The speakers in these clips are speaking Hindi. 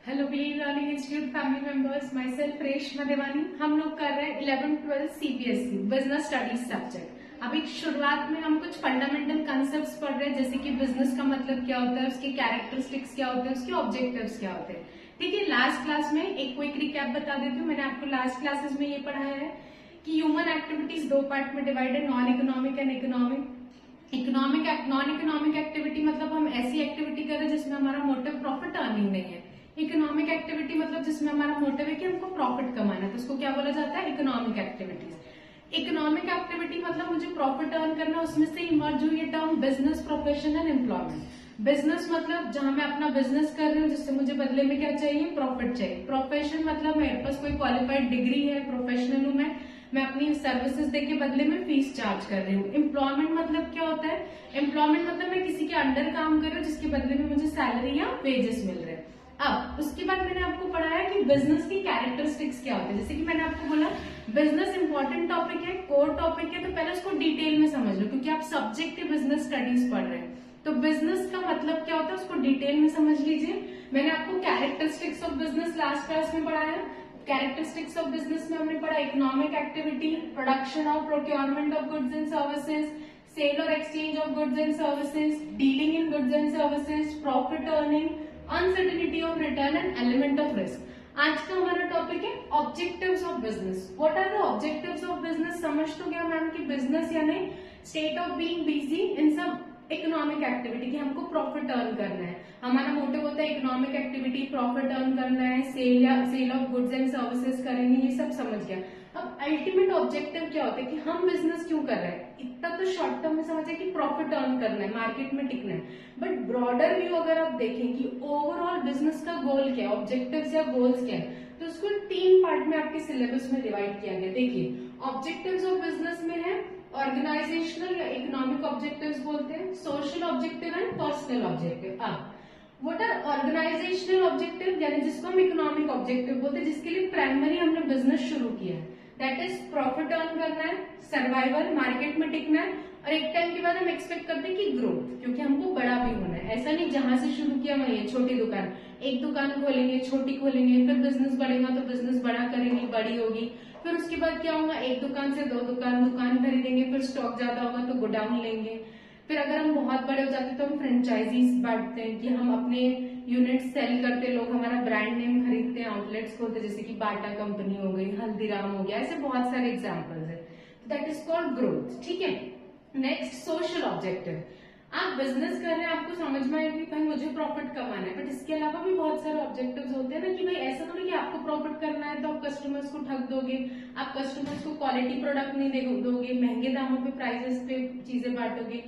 Hello be learning institute family members, my self Reshma देवानी। हम लोग कर रहे हैं 11th-12th CBSE business studies subject. अभी शुरुआत में हम कुछ फंडामेंटल कंसेप्ट्स पढ़ रहे हैं, जैसे कि बिजनेस का मतलब क्या होता है, उसके कैरेक्टरिस्टिक्स क्या होते हैं, उसके ऑब्जेक्टिव्स क्या होते हैं। ठीक है, लास्ट क्लास में एक क्विक रिकैप बता देती हूँ। मैंने आपको लास्ट क्लासेस में ये पढ़ाया है कि ह्यूमन एक्टिविटीज दो पार्ट में divided, non economic and economic. Non economic activity मतलब हम ऐसी एक्टिविटी कर रहे हैं जिसमें हमारा मोटिव प्रॉफिट अर्निंग नहीं है। इकोनॉमिक एक्टिविटी मतलब जिसमें हमारा मोटिव है कि हमको प्रॉफिट कमाना है, तो उसको क्या बोला जाता है, इकोनॉमिक एक्टिविटीज। इकोनॉमिक एक्टिविटी मतलब मुझे प्रॉफिट अर्न करना, उसमें से इमर्ज हुई ये term business, profession and employment. Business मतलब जहां मैं अपना बिजनेस कर रही हूँ जिससे मुझे बदले में क्या चाहिए, प्रॉफिट चाहिए। प्रोफेशन मतलब मेरे पास कोई क्वालिफाइड डिग्री है, प्रोफेशनल हूं मैं अपनी सर्विसेज देके बदले में फीस चार्ज कर रही हूँ। एम्प्लॉयमेंट मतलब क्या होता है, एम्प्लॉयमेंट मतलब मैं किसी के अंडर काम कर रही हूँ जिसके बदले में मुझे सैलरी या वेजेस मिल रहे हैं। अब उसके बाद मैंने आपको पढ़ाया कि बिजनेस की कैरेक्टरिस्टिक्स क्या होते हैं। जैसे कि मैंने आपको बोला बिजनेस इंपॉर्टेंट टॉपिक है, कोर टॉपिक है, तो पहले उसको डिटेल में समझ लो, क्योंकि आप सब्जेक्ट बिजनेस स्टडीज पढ़ रहे हैं। तो बिजनेस का मतलब क्या होता है उसको डिटेल में समझ लीजिए। मैंने आपको characteristics of business last class में पढ़ाया। कैरेक्टरिस्टिक्स ऑफ बिजनेस में हमने पढ़ा इकोनॉमिक एक्टिविटी, प्रोडक्शन और procurement of goods and services, sale और exchange of goods and services, dealing in goods and services, profit earning, uncertainty of return and element of risk. आज का हमारा टॉपिक है objectives of business. What are the objectives of business? समझ तो गया मैम कि बिजनेस यानी state of being busy in some economic activity, कि हमको प्रॉफिट अर्न करना है। हमारा मोटिव होता है इकोनॉमिक एक्टिविटी, प्रॉफिट अर्न करना है, sale of goods and services करेंगे, ये सब समझ गया। अब अल्टीमेट ऑब्जेक्टिव क्या होता है कि हम बिजनेस क्यों कर रहे हैं? इतना तो शॉर्ट टर्म में समझे कि प्रॉफिट अर्न करना है, मार्केट में टिकना है। बट ब्रॉडर व्यू अगर आप देखें कि ओवरऑल बिजनेस का गोल क्या है, ऑब्जेक्टिव्स या गोल्स क्या है, तो उसको 3 पार्ट में आपके सिलेबस में डिवाइड किया गया। देखिए, ऑब्जेक्टिव्स ऑफ बिजनेस में है ऑर्गेनाइजेशनल या इकोनॉमिक ऑब्जेक्टिव्स बोलते हैं, social objective and personal objective. अब व्हाट आर ऑर्गेनाइजेशनल ऑब्जेक्टिव, यानी जिसको हम इकोनॉमिक ऑब्जेक्टिव बोलते हैं, जिसके लिए प्राइमरी हमने बिजनेस शुरू किया है, दैट इज प्रॉफिट अर्न करना है, सर्वाइवल, मार्केट में टिकना है, और एक टाइम के बाद हम एक्सपेक्ट करते हैं कि ग्रोथ, क्योंकि हमको बड़ा भी होना है। ऐसा नहीं जहां से शुरू किया वही है, छोटी दुकान, एक दुकान खोलेंगे, छोटी खोलेंगे, फिर बिजनेस बढ़ेगा तो बिजनेस बड़ा करेंगे, बड़ी होगी, फिर उसके बाद क्या होगा, एक दुकान से 2 दुकान खरीदेंगे, फिर स्टॉक ज्यादा होगा तो गोडाउन लेंगे, फिर अगर हम बहुत बड़े हो जाते हैं तो हम फ्रेंचाइजीज बांटते हैं कि हम अपने यूनिट सेल करते, लोग हमारा ब्रांड नेम खरीदते हैं, आउटलेट्स खोलते, जैसे कि बाटा कंपनी हो गई, हल्दीराम हो गया, ऐसे बहुत सारे एग्जाम्पल्स है। That is called growth. ठीक है, नेक्स्ट सोशल ऑब्जेक्टिव। आप बिजनेस कर रहे हैं, आपको समझ में आएगी भाई मुझे प्रॉफिट कमाना है, बट इसके अलावा भी बहुत सारे ऑब्जेक्टिव्स होते हैं ना, कि भाई ऐसा थोड़ी कि आपको प्रॉफिट करना है तो आप कस्टमर्स को ठग दोगे, आप कस्टमर्स को क्वालिटी प्रोडक्ट नहीं दोगे, महंगे दामों पे प्राइसेस पे चीजें बांटोगे,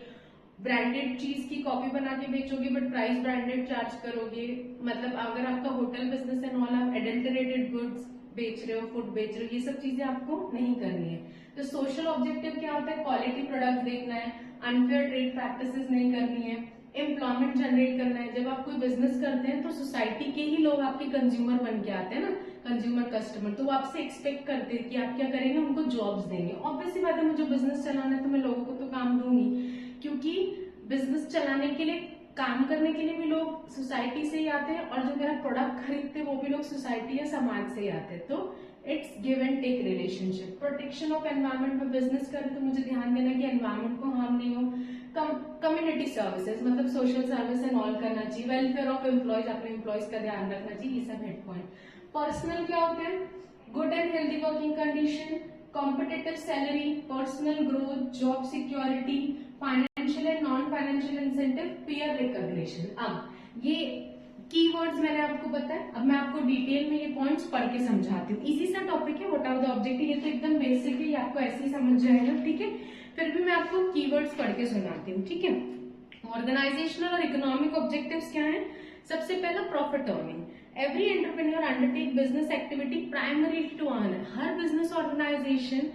ब्रांडेड चीज की कॉपी बना के बेचोगे बट प्राइस ब्रांडेड चार्ज करोगे। मतलब अगर आपका होटल बिजनेस है, ऑल आप एडल्टरेटेड गुड्स बेच रहे हो, फूड बेच रहे हो, ये सब चीजें आपको नहीं करनी है। तो सोशल ऑब्जेक्टिव क्या होता है, क्वालिटी प्रोडक्ट देखना है, अनफेयर ट्रेड प्रैक्टिसेस नहीं करनी है, एम्प्लॉयमेंट जनरेट करना है। जब आप कोई बिजनेस करते हैं तो सोसाइटी के ही लोग आपके कंज्यूमर बन के आते हैं ना, कंज्यूमर कस्टमर, तो वो आपसे एक्सपेक्ट करते हैं कि आप क्या करेंगे, उनको जॉब्स देंगे। ऑब्वियसली बात है, मुझे बिजनेस चलाना है तो मैं लोगों को तो काम दूंगी, क्योंकि बिजनेस चलाने के लिए, काम करने के लिए भी लोग सोसाइटी से ही आते हैं, और जो मेरा प्रोडक्ट खरीदते हैं वो भी लोग सोसाइटी या समाज से ही आते हैं। तो it's give and take relationship. Protection of environment में बिजनेस करें तो मुझे ध्यान देना कि एनवायरमेंट को हार्म नहीं हो। कम्युनिटी सर्विसेज मतलब सोशल सर्विस एंड ऑल करना चाहिए। वेलफेयर ऑफ एम्प्लॉयज, अपने एम्प्लॉयज का ध्यान रखना चाहिए, ये सब हेड पॉइंट। पर्सनल क्या होते हैं, good and healthy working condition, competitive salary, personal growth, job security, financial and non financial incentive, peer recognition. अब ये कीवर्ड्स मैंने आपको बताया, अब मैं आपको डिटेल में ये पॉइंट्स पढ़ के समझाती हूँ। इजी सा टॉपिक है, व्हाट आर द ऑब्जेक्टिव, ये तो एकदम बेसिक है, ये आपको ऐसे ही समझ जाएगा। ठीक है, फिर भी मैं आपको कीवर्ड्स पढ़ के सुनाती हूँ। ठीक है, ऑर्गेनाइजेशनल और इकोनॉमिक ऑब्जेक्टिव्स क्या है? सबसे पहला profit earning. Every entrepreneur undertake business activity primary to earn. हर बिजनेस ऑर्गेनाइजेशन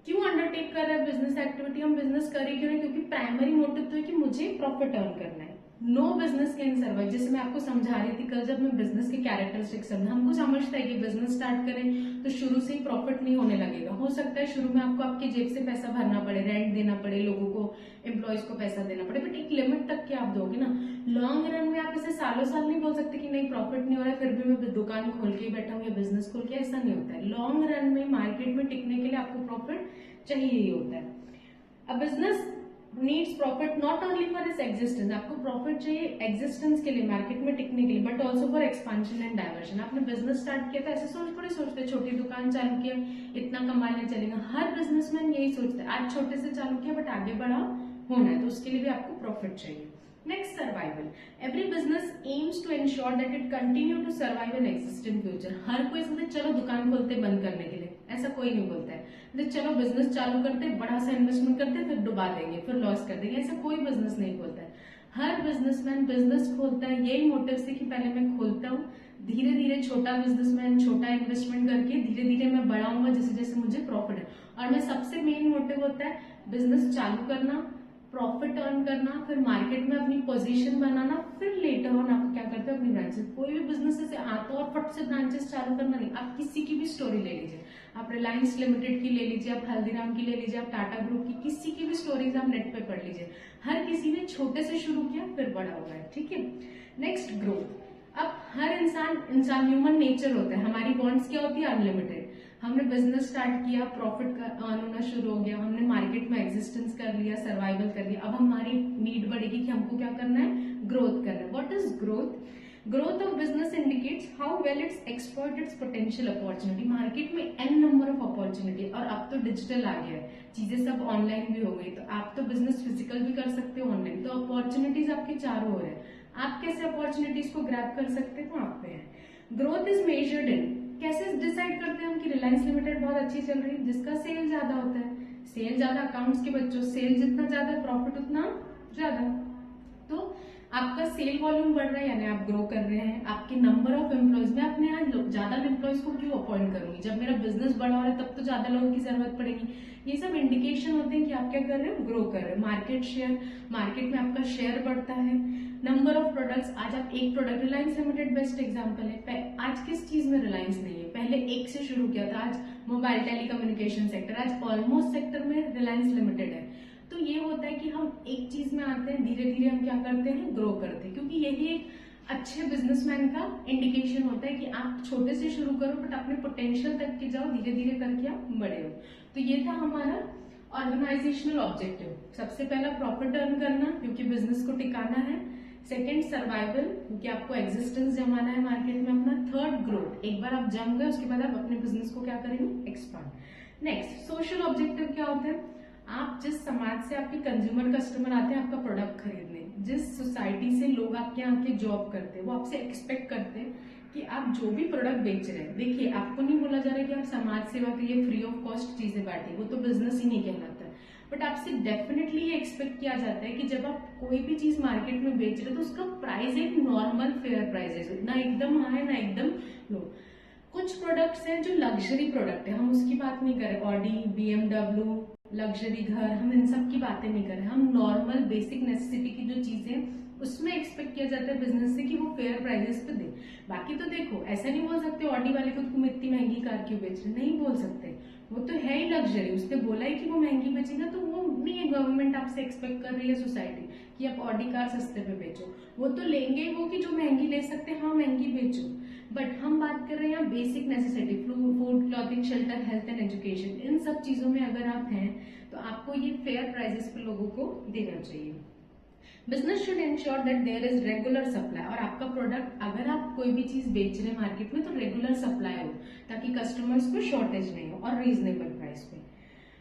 क्यों अंडरटेक कर रहा है बिजनेस एक्टिविटी, हम बिजनेस करें क्यों नहीं, क्योंकि प्राइमरी मोटिव तो है कि मुझे प्रॉफिट अर्न करना है। नो बिजनेस कैन सर्वाइव, जैसे मैं आपको समझा रही थी कल जब मैं बिजनेस के कैरेक्टरिस्टिक्स समझा, हमको समझता है कि बिजनेस स्टार्ट करें तो शुरू से ही प्रॉफिट नहीं होने लगेगा। हो सकता है शुरू में आपको आपकी जेब से पैसा भरना पड़े, रेंट देना पड़े, लोगों को, एम्प्लॉयज को पैसा देना पड़े, बट एक लिमिट तक के आप दोगे ना। लॉन्ग रन में आप इसे सालों साल नहीं बोल सकते कि नहीं प्रॉफिट नहीं हो रहा है फिर भी मैं दुकान खोल के बैठा हूँ या बिजनेस खोल के, ऐसा नहीं होता है। लॉन्ग रन में मार्केट में टिकने के लिए आपको प्रॉफिट चाहिए ही होता है। अब business needs profit not only for its existence, आपको प्रॉफिट चाहिए एग्जिस्टेंस के लिए, मार्केट में टिकने के लिए, but also for expansion and diversion. आपने बिजनेस स्टार्ट किया था ऐसे थोड़ी सोचते, छोटी दुकान चालू किया इतना कमाने चलेगा, हर बिजनेसमैन यही सोचता है आज छोटे से चालू किया बट आगे बड़ा होना है, तो उसके लिए भी आपको प्रॉफिट चाहिए। Next, survival. Every business aims to ensure that it continue to survive and exist in future. हर कोई समझे चलो दुकान खोलते बंद करने के लिए, ऐसा कोई नहीं बोलता है। चलो बिजनेस चालू करते, बड़ा सा इन्वेस्टमेंट करते, फिर डुबा देंगे, फिर लॉस कर देंगे, ऐसा कोई बिजनेस नहीं खोलता है। हर बिजनेसमैन बिजनेस खोलता है यही मोटिव से कि पहले मैं खोलता हूँ, धीरे धीरे छोटा बिजनेसमैन छोटा इन्वेस्टमेंट करके धीरे धीरे मैं बढ़ाऊंगा जैसे जैसे मुझे प्रॉफिट है। और मैं सबसे मेन मोटिव होता है बिजनेस चालू करना, प्रॉफिट अर्न करना, फिर मार्केट में अपनी पोजीशन बनाना, फिर लेटर ऑन आप क्या करते हैं अपनी ब्रांचेस। कोई भी बिजनेस से आता और फट से ब्रांचेस चालू करना नहीं। आप किसी की भी स्टोरी ले लीजिए, आप रिलायंस लिमिटेड की ले लीजिए, आप हल्दीराम की ले लीजिए, आप टाटा ग्रुप की, किसी की भी स्टोरीज आप नेट पे पढ़ लीजिए, हर किसी ने छोटे से शुरू किया फिर बड़ा हुआ है, ठीक है। Next, growth. अब हर इंसान ह्यूमन नेचर होता है, हमारी वॉन्ट्स क्या होती है, अनलिमिटेड। हमने बिजनेस स्टार्ट किया, प्रॉफिट अर्न होना शुरू हो गया, हमने मार्केट में एग्जिस्टेंस कर लिया, सर्वाइवल कर लिया, अब हमारी नीड बढ़ेगी कि हमको क्या करना है, ग्रोथ करना है। What is growth? Growth of business indicates how well it's exploit it's potential opportunity. Market में एन नंबर ऑफ अपॉर्चुनिटी, और अब तो डिजिटल आ गया है, चीजें सब ऑनलाइन भी हो गई, तो आप तो बिजनेस फिजिकल भी कर सकते हो, ऑनलाइन, तो अपॉर्चुनिटीज आपके चारों हो रहे हैं। आप कैसे अपॉर्चुनिटीज को ग्रैब कर सकते हो, आप पे है। ग्रोथ इज मेजर्ड इन, कैसे डिसाइड करते हैं हम कि रिलायंस लिमिटेड बहुत अच्छी चल रही है, जिसका सेल ज्यादा होता है, सेल ज्यादा, अकाउंट्स के बच्चों, सेल जितना ज्यादा प्रॉफिट उतना ज्यादा। तो आपका सेल वॉल्यूम बढ़ रहा है यानी आप ग्रो कर रहे हैं। आपके नंबर ऑफ एम्प्लॉयज, मैं अपने यहाँ ज्यादा एम्प्लॉयज को क्यों अपॉइंट करूंगी, जब मेरा बिजनेस बढ़ा हो रहा है तब तो ज्यादा लोगों की जरूरत पड़ेगी। ये सब इंडिकेशन होते हैं कि आप क्या कर रहे हो, ग्रो कर रहे हो। मार्केट शेयर, मार्केट में आपका शेयर बढ़ता है। नंबर ऑफ प्रोडक्ट्स, आज आप एक product, Reliance limited best example है। आज किस चीज में रिलायंस नहीं है, पहले एक से शुरू किया था, आज मोबाइल टेलीकम्युनिकेशन सेक्टर, आज ऑलमोस्ट सेक्टर में रिलायंस लिमिटेड है। तो ये होता है कि हम एक चीज में आते हैं, धीरे धीरे हम क्या करते हैं, ग्रो करते हैं, क्योंकि यही एक अच्छे बिजनेसमैन का इंडिकेशन होता है कि आप छोटे से शुरू करो बट अपने पोटेंशियल तक के जाओ, धीरे धीरे करके आप बड़े हो। तो ये था हमारा ऑर्गेनाइजेशनल ऑब्जेक्टिव। सबसे पहला प्रॉफिट अर्न करना, क्योंकि बिजनेस को टिकाना है। सेकेंड, सर्वाइवल, क्योंकि आपको एग्जिस्टेंस जमाना है मार्केट में अपना। थर्ड, ग्रोथ, एक बार आप जम गए उसके बाद आप अपने बिजनेस को क्या करेंगे, एक्सपांड। नेक्स्ट, सोशल ऑब्जेक्टिव क्या होता है, आप जिस समाज से आपके कंज्यूमर कस्टमर आते हैं आपका प्रोडक्ट खरीदने, जिस सोसाइटी से लोग आपके यहाँ के जॉब करते हैं, वो आपसे एक्सपेक्ट करते हैं कि आप जो भी प्रोडक्ट बेच रहे हैं, देखिए आपको नहीं बोला जा रहा है कि आप समाज सेवा के लिए फ्री ऑफ कॉस्ट चीजें बांटिए, वो तो बिजनेस ही नहीं कहलाता है। बट आपसे डेफिनेटली ये एक्सपेक्ट किया जाता है कि जब आप कोई भी चीज मार्केट में बेच रहे हो तो उसका प्राइस एक नॉर्मल फेयर प्राइस है, ना एकदम हाई ना एकदम लो। कुछ प्रोडक्ट्स हैं जो लग्जरी प्रोडक्ट है, हम उसकी बात नहीं कर रहे, ऑडी, BMW, लग्जरी घर, हम इन सब की बातें नहीं कर रहे, हम नॉर्मल बेसिक नेसेसिटी की जो चीजें उसमें एक्सपेक्ट किया जाता है बिजनेस से कि वो फेयर प्राइसेस पे दे। बाकी तो देखो, ऐसा नहीं बोल सकते ऑडी वाले खुद को इतनी महंगी कार क्यों बेच रहे, नहीं बोल सकते, वो तो है ही लग्जरी, उसने बोला है कि वो महंगी बेचेगा, तो वो नहीं है गवर्नमेंट आपसे एक्सपेक्ट कर रही है सोसाइटी कि आप ऑडी कार सस्ते पे बेचो, वो तो लेंगे वो कि जो महंगी ले सकते हैं, हाँ महंगी बेचो। बट हम बात कर रहे हैं basic necessity, food, clothing, shelter, health and education, इन सब चीजों में अगर आप हैं तो आपको ये फेयर प्राइसेस पे लोगों को देना चाहिए। Business should ensure that there is regular supply, और आपका प्रोडक्ट अगर आप कोई भी चीज बेच रहे हैं मार्केट में तो रेगुलर सप्लाई हो, ताकि कस्टमर्स को शॉर्टेज नहीं हो, और रीजनेबल प्राइस पे।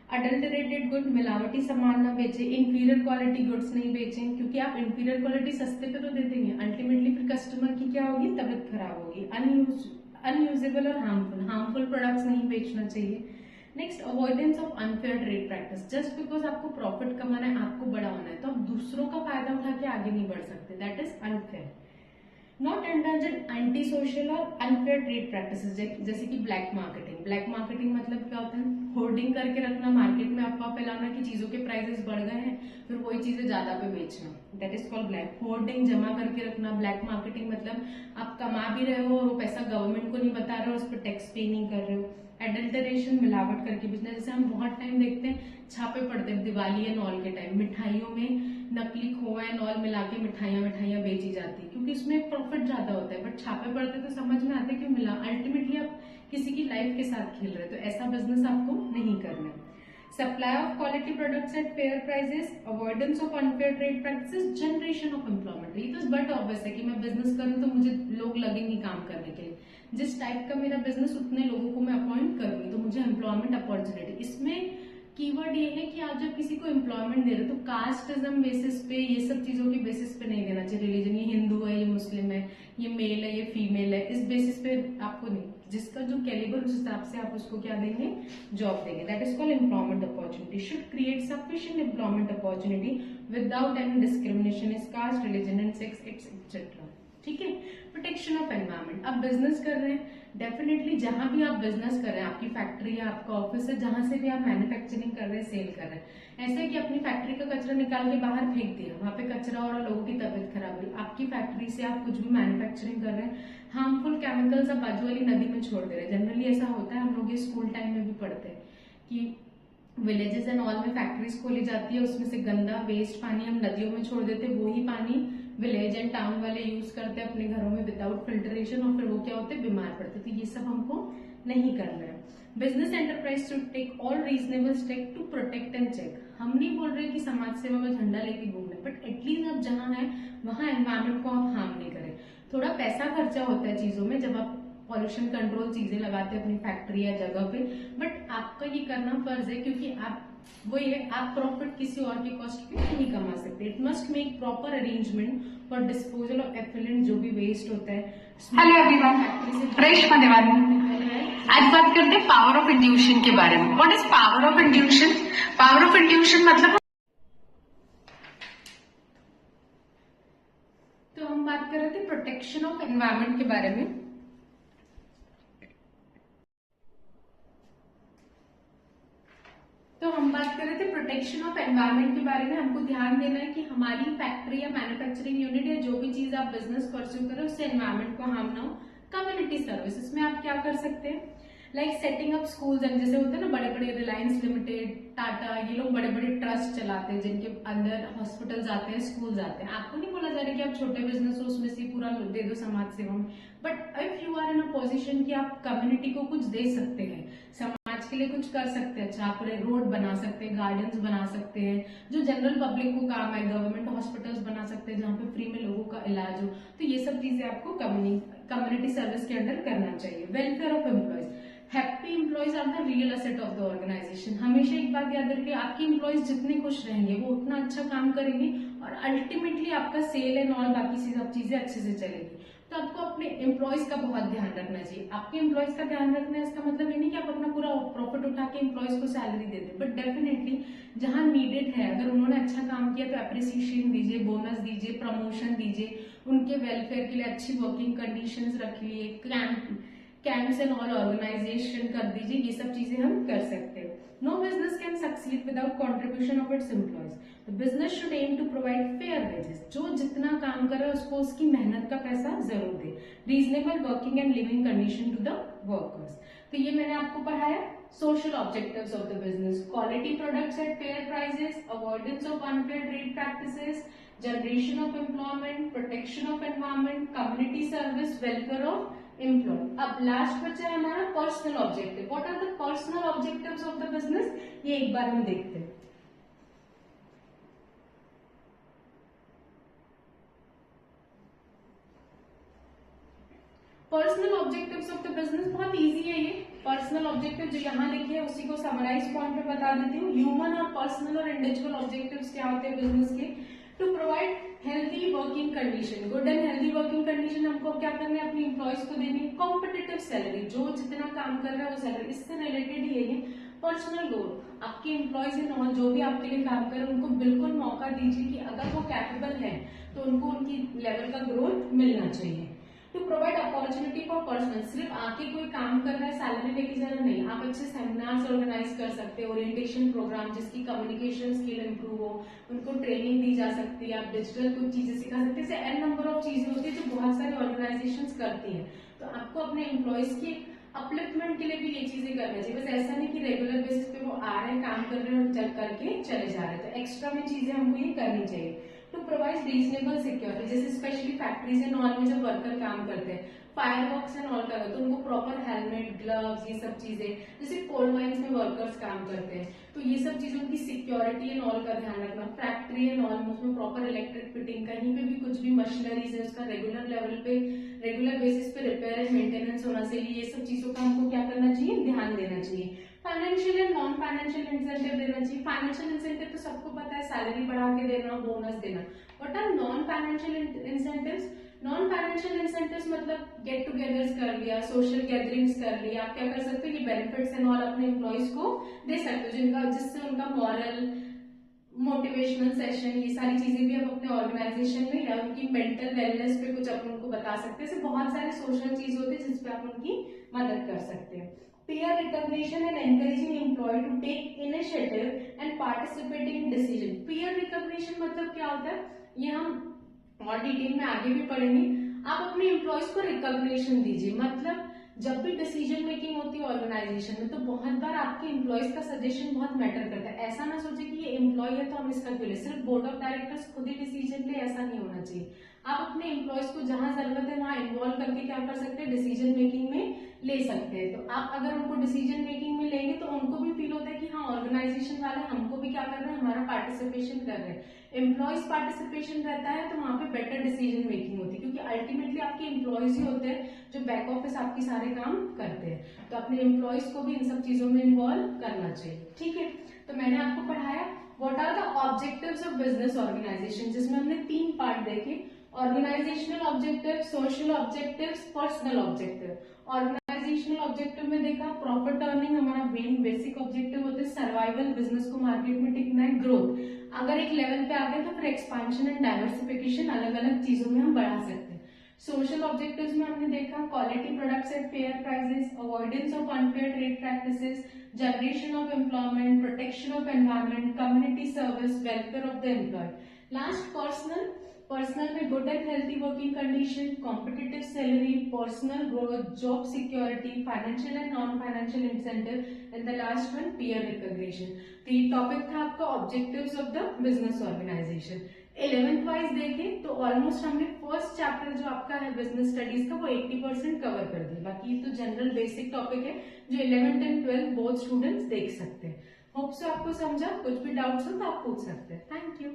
अडल्टरेटेड गुड, मिलावटी सामान ना बेचे, इंफीरियर क्वालिटी गुड्स नहीं बेचें, क्योंकि आप इंफीरियर क्वालिटी सस्ते पे तो दे देंगे, अल्टीमेटली फिर कस्टमर की क्या होगी, तबियत खराब होगी। अनयूजेबल और हार्मफुल प्रोडक्ट्स नहीं बेचना चाहिए। Next, avoidance of unfair trade practice, just because आपको प्रॉफिट कमाना है, आपको बड़ा होना है, तो आप दूसरों का फायदा उठा के आगे नहीं बढ़ सकते, that is unfair. Not indulge in anti social और अनफेयर ट्रेड प्रैक्टिसेस, जैसे कि ब्लैक मार्केटिंग। ब्लैक मार्केटिंग मतलब क्या होता है, होर्डिंग करके रखना, मार्केट में अफवाह फैलाना कि चीजों के प्राइसेस बढ़ गए हैं, फिर वही चीजें ज्यादा पे बेचना, that is called black. Hoarding जमा करके रखना, ब्लैक मार्केटिंग मतलब आप कमा भी रहे हो और वो पैसा गवर्नमेंट को नहीं बता रहे हो, उस पर टैक्स पे नहीं कर रहे हो। एडल्टरेशन, मिलावट करके बिजनेस, जैसे हम बहुत टाइम देखते हैं छापे पड़ते हैं दिवाली एंड ऑल के टाइम, मिठाइयों में नकली खोआ एंड ऑल मिला के मिठाइयां बेची जाती है क्योंकि उसमें प्रॉफिट ज्यादा होता है, बट छापे पड़ते तो समझ में आते क्यों मिला, अल्टीमेटली आप किसी की लाइफ के साथ खेल रहे हो, तो ऐसा बिजनेस आपको नहीं करना है। Supply of quality products at fair prices, avoidance of unfair trade practices, generation of employment. ये तो बट ऑब्वियस है कि मैं बिजनेस करूं तो मुझे लोग लगेंगे काम करने के लिए, जिस टाइप का मेरा बिजनेस उतने लोगों को मैं अपॉइंट करूंगी, तो मुझे एम्प्लॉयमेंट अपॉर्चुनिटी। इसमें कीवर्ड ये है कि आप जब किसी को एम्प्लॉयमेंट दे रहे हो तो कास्टिज्म बेसिस पे, ये सब चीजों के बेसिस पे नहीं देना चाहिए। रिलीजन, ये हिंदू है, ये मुस्लिम है, ये मेल है, ये फीमेल है, इस बेसिस पे आपको नहीं, जिसका जो कैलिबर उस हिसाब से आप उसको क्या देंगे, जॉब देंगे। That is called employment opportunity. Should create sufficient employment opportunity without any discrimination is caste, religion and sex etcetera. ठीक है। प्रोटेक्शन ऑफ एनवायरमेंट, आप बिजनेस कर रहे हैं, डेफिनेटली जहां भी आप बिजनेस कर रहे हैं, आपकी फैक्ट्री है, आपका ऑफिस है, जहां से भी आप मैन्युफैक्चरिंग कर रहे हैं, सेल कर रहे हैं, ऐसा है कि अपनी फैक्ट्री का कचरा निकाल के बाहर फेंक दिया, वहां पे कचरा और लोगों की तबीयत खराब हुई। आपकी फैक्ट्री से आप कुछ भी मैन्युफैक्चरिंग कर रहे हैं, हार्मफुल केमिकल्स आप बाजू वाली नदी में छोड़ दे रहे हैं। जनरली ऐसा होता है, हम लोग ये स्कूल टाइम में भी पढ़ते हैं कि विलेजेस एंड ऑल में फैक्ट्रीज खोली जाती है, उसमें से गंदा वेस्ट पानी हम नदियों में छोड़ देते हैं, वही पानी विलेज एंड टाउन वाले यूज करते हैं अपने घरों में विदाउट फिल्टरेशन, और फिर वो क्या होते हैं, बीमार पड़ते। तो ये सब हमको नहीं करना है। Business enterprise to take all reasonable step to protect and check. हम नहीं बोल रहे कि समाज सेवा में झंडा लेके घूमना, बट एटलीस्ट आप जहां है वहां एनवायरमेंट को आप हार्म नहीं करें। थोड़ा पैसा खर्चा होता है चीजों में जब आप पॉल्यूशन कंट्रोल चीजें लगाते हैं अपनी फैक्ट्री या जगह पे, बट आपका ये करना फर्ज है क्योंकि आप वो ये आप प्रॉफिट किसी और के कॉस्ट पे नहीं कमा सकते। It must make proper arrangement for disposal of effluent, जो भी वेस्ट होता है। हेलो एवरीवन, रेशमा देवानी। आज बात करते हैं पावर ऑफ इंट्यूशन के बारे में। What is power of intuition? Power of intuition मतलब, तो हम बात कर रहे थे प्रोटेक्शन ऑफ एनवायरमेंट के बारे में। तो हम बात कर रहे थे प्रोटेक्शन ऑफ एनवायरमेंट के बारे में। हमको ध्यान देना है कि हमारी फैक्ट्री या मैन्युफैक्चरिंग यूनिट या जो भी चीज आप बिजनेस परस्यू करें उससे एनवायरमेंट को हार्म ना हो। कम्युनिटी सर्विस, इसमें आप क्या कर सकते हैं, like setting up schools and, जैसे होते हैं ना बड़े बड़े रिलायंस लिमिटेड, टाटा, ये लोग बड़े बड़े ट्रस्ट चलाते हैं जिनके अंदर हॉस्पिटल्स आते हैं, स्कूल्स आते हैं। आपको नहीं बोला जा रहा कि आप छोटे बिजनेस हो उसमें से पूरा दे दो समाज सेवा में, but if you are in a position कि आप कम्युनिटी को कुछ दे सकते हैं, समाज के लिए कुछ कर सकते हैं, अच्छा आप रोड बना सकते हैं, गार्डन्स बना सकते हैं, जो जनरल पब्लिक को काम है, गवर्नमेंट हॉस्पिटल्स बना सकते हैं जहाँ पे फ्री में लोगों का इलाज हो, तो ये सब चीजें आपको कम्युनिटी सर्विस के अंडर करना चाहिए। Welfare of employees, happy employees are the real asset of the organisation. हमेशा एक बात याद रखिए, आपके एम्प्लॉयज जितने खुश रहेंगे वो उतना अच्छा काम करेंगे और अल्टीमेटली आपका सेल एंड ऑल बाकी सब चीजें अच्छे से चलेगी। तो आपको अपने एम्प्लॉयज का बहुत ध्यान रखना चाहिए। आपके एम्प्लॉयज का ध्यान रखना है, इसका मतलब ये नहीं कि आप अपना पूरा प्रॉफिट उठा के एम्प्लॉयज को सैलरी दे दें, बट डेफिनेटली जहां नीडेड है, अगर उन्होंने अच्छा काम किया तो अप्रिसिएशन दीजिए, बोनस दीजिए, प्रमोशन दीजिए, उनके वेलफेयर के लिए अच्छी वर्किंग कंडीशंस रखिए, कैंप्स एंड ऑल ऑर्गेनाइजेशन कर दीजिए, ये सब चीजें हम कर सकते हैं। No business can succeed without contribution of its employees. तो business should aim to provide fair wages, जो जितना काम करे उसको उसकी मेहनत का पैसा जरूर दे। Reasonable working and living condition to the workers. तो ये मैंने आपको पढ़ाया social objectives of the business, quality products at fair prices, avoidance of unfair trade practices, generation of employment, protection of environment, community service, welfare of employee. अब लास्ट बचा है हमारा personal objective. What are the personal objectives of the business, ये एक बार हम देखते हैं। Personal objectives of the business बहुत इजी है। ये पर्सनल ऑब्जेक्टिव जो यहाँ लिखे है उसी को समराइज पॉइंट पे बता देती हूँ। ह्यूमन और पर्सनल और इंडिविजुअल ऑब्जेक्टिव्स क्या होते हैं बिजनेस के? To provide healthy working condition, good and healthy working condition हमको क्या करना है, अपनी एम्प्लॉयज को देनी है। कॉम्पिटिटिव सैलरी, जो जितना काम कर रहा है वो सैलरी, इससे रिलेटेड ही है। पर्सनल गोल, आपके एम्प्लॉयज इन जो भी आपके लिए काम कर रहे हैं उनको बिल्कुल मौका दीजिए कि अगर वो कैपेबल है तो उनको उनकी लेवल का ग्रोथ मिलना चाहिए। To provide opportunity for personal, सिर्फ आके कोई काम कर रहा है सैलरी लेके जाना नहीं, आप अच्छे सेमिनार्स ऑर्गेनाइज कर सकते हैं, ओरिएंटेशन प्रोग्राम जिसकी कम्युनिकेशन स्किल इंप्रूव हो, उनको ट्रेनिंग दी जा सकती है, आप डिजिटल कुछ चीजें सिखा सकते हैं। ऐसे एन नंबर ऑफ चीजें होती है जो बहुत सारी ऑर्गेनाइजेशंस करती हैं। तो आपको अपने एम्प्लॉयज की अपलिफ्टमेंट के लिए भी ये चीजें करना चाहिए। बस ऐसा नहीं कि रेगुलर बेसिस पे वो आ रहे हैं, काम कर रहे हैं और चल करके चले जा रहे हैं। तो एक्स्ट्रा में चीजें हमको ये करनी चाहिए। टू प्रोवाइड रीजनेबल सिक्योरिटी, जैसे स्पेशली फैक्ट्रीज एंड ऑल में जब वर्कर काम करते हैं, फायरवर्क्स एंड ऑल कर रहे हैं, तो उनको प्रॉपर हेलमेट, ग्लव्स, ये सब चीजें, जैसे कोल माइंस में वर्कर्स काम करते हैं तो ये सब चीजों की सिक्योरिटी एंड ऑल का ध्यान रखना। फैक्ट्री एंड ऑल में उसमें प्रॉपर इलेक्ट्रिक फिटिंग, कहीं पे भी कुछ भी मशीनरीज है उसका रेगुलर लेवल पे, रेगुलर बेसिस पे रिपेयर एंड मेंटेनेंस होना चाहिए। ये सब चीजों का हमको क्या करना चाहिए, ध्यान देना चाहिए। Financial and non financial incentive देना चाहिए। फाइनेंशियल इंसेंटिव तो सबको पता है, सैलरी बढ़ा के देना, बोनस देना। What are non financial incentives? Non financial incentives मतलब गेट टुगेदर्स कर लिया, सोशल गैदरिंग्स कर लिया। आप क्या कर सकते हो, ये बेनिफिट्स एंड ऑल अपने एम्प्लॉयज को दे सकते हो, जिससे उनका मॉरल, मोटिवेशनल सेशन, ये सारी चीजें भी आप अपने ऑर्गेनाइजेशन में या उनकी मेंटल वेलनेस पे कुछ आप उनको बता सकते हैं। ऐसे बहुत सारे सोशल चीज होते हैं जिसपे आप उनकी मदद कर सकते हैं। Peer recognition and encouraging employee to take initiative and participating in decision. Peer recognition मतलब क्या होता है, ये हम और डिटेल में आगे भी पढ़ेंगे। आप अपने एम्प्लॉयज को रिकॉग्निशन दीजिए। मतलब जब भी डिसीजन मेकिंग होती है ऑर्गेनाइजेशन में तो बहुत बार आपके एम्प्लॉयज का सजेशन बहुत मैटर करता है। ऐसा ना सोचे कि ये एम्प्लॉय है तो हम इसका क्यों ले, सिर्फ बोर्ड ऑफ डायरेक्टर्स खुद ही डिसीजन ले, ऐसा नहीं होना चाहिए। आप अपने एम्प्लॉयज को जहां जरूरत है वहां इन्वॉल्व करके क्या कर सकते हैं, डिसीजन मेकिंग में ले सकते हैं। तो आप अगर उनको डिसीजन मेकिंग में लेंगे तो उनको भी फील होता है कि हाँ ऑर्गेनाइजेशन वाले हमको भी क्या कर रहे हैं, हमारा पार्टिसिपेशन कर रहे हैं। एम्प्लॉयज पार्टिसिपेशन रहता है तो वहां पे बेटर डिसीजन मेकिंग होती है, क्योंकि अल्टीमेटली आपके एम्प्लॉयज ही होते हैं जो बैक ऑफिस आपकी सारे काम करते हैं। तो अपने एम्प्लॉयज को भी इन सब चीजों में इन्वॉल्व करना चाहिए। ठीक है, तो मैंने आपको पढ़ाया what are the objectives of business organisation, जिसमें हमने 3 पार्ट देखे, organisational objective, social objectives, personal objective. Organisational objective में देखा प्रॉफिट अर्निंग हमारा मेन बेसिक ऑब्जेक्टिव होता है, सर्वाइवल, बिजनेस को मार्केट में टिकना है, ग्रोथ। अगर एक लेवल पे आ गए तो फिर एक्सपांशन एंड डाइवर्सिफिकेशन, अलग अलग चीजों में हम बढ़ा सकते हैं। सोशल ऑब्जेक्टिव्स में हमने देखा quality products at fair prices, avoidance of unfair trade practices, generation of employment, protection of environment, community service, welfare of the employee. Last personal में good and healthy working condition, competitive salary, personal growth, job security, financial and non financial incentive, and the last one peer recognition. तो ये टॉपिक था आपका objectives of the business organisation. 11th wise देखें तो ऑलमोस्ट हमने फर्स्ट चैप्टर जो आपका है बिजनेस स्टडीज का वो 80% कवर कर दिया। बाकी तो जनरल बेसिक टॉपिक है जो 11th and 12th both students देख सकते हैं। होप सो आपको समझा, कुछ भी डाउट्स हो तो आप पूछ सकते हैं। Thank you.